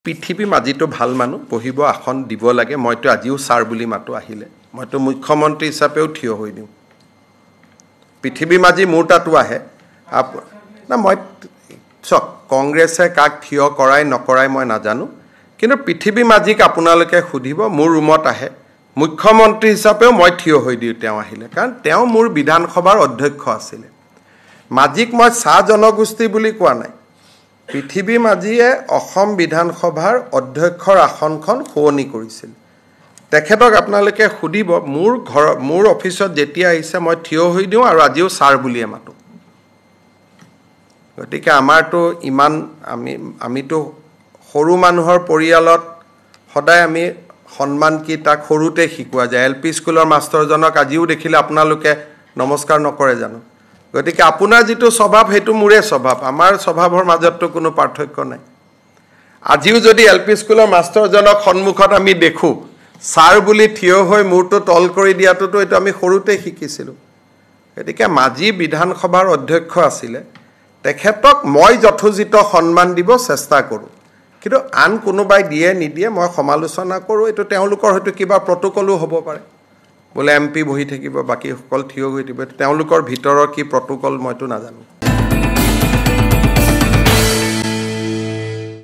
পৃথিৱী মাজিটো ভাল মানুহ পঢ়িব আসন দিব লাগে মইতো আজিও ছাৰ বুলি মাতো আহিলে মইতো মুখ্যমন্ত্ৰী হিচাপেও থিয় হৈ দিওঁ পৃথিৱী মাজি মোৰ তাতো আহে না মই চক কংগ্ৰেছে কাক থিয় কৰাই নকৰাই মই নাজানো কিন্তু পৃথিৱী মাজিক আপোনালোকে খুদিব মোৰ ৰুমত আহে মুখ্যমন্ত্ৰী হিচাপেও মই থিয় হৈ দিওঁ তেওঁ আহিলে কাৰণ তেওঁ মোৰ বিধানসভাৰ অধ্যক্ষ আছিল মাজিক মই চাহ জনগোষ্ঠী বুলি কোৱা নাই পৃথিৱী মাজিয়ে অসম বিধানসভাৰ অধ্যক্ষৰ আসনখন শুৱনি কৰিছিল তেখেতক আপোনালোকে খুদিব মোৰ অফিচত যেতিয়া আহিছে মই থিয় হৈ দিওঁ আৰু আজিও ছাৰ বুলিয়ে মাতো গতিকে আমাৰতো ইমান আমিতো সৰু মানুহৰ পৰিয়ালত সদায় আমি সন্মান কি তাক সৰুতে শিকোৱা যায় এলপি স্কুলৰ মাষ্টৰজনক আজিও দেখিলে আপোনালোকে নমস্কাৰ নকৰে জানো গতিকে আপোনাৰ যেটো স্বভাৱ হেতু মুৰে স্বভাৱ আমাৰ স্বভাৱৰ মাজতটো কোনো পাৰ্থক্য নাই আজিও যদি এলপি স্কুলৰ মাষ্টৰজনক সন্মুখত আমি দেখো ছাৰ বুলি থিয় হৈ মূৰটো তল কৰি দিয়াটোতো এটা আমি সৰুতে শিকিছিলো গতিকে মাজি বিধানসভাৰ অধ্যক্ষ আছিল তেখেতক মই যথোচিত সন্মান দিব চেষ্টা কৰো কিন্তু আন কোনোবাই দিয়ে নিদিয়ে মই সমালোচনা কৰো এটো তেওঁলোকৰ হয়তো কিবা প্ৰটোকলো হ'ব পাৰে বলে এমপি বহি থাকিব বাকি সকল থিয় হৈ থাকিব তেওঁলোকৰ ভিতৰৰ কি প্ৰটোকল মইতো নাজানো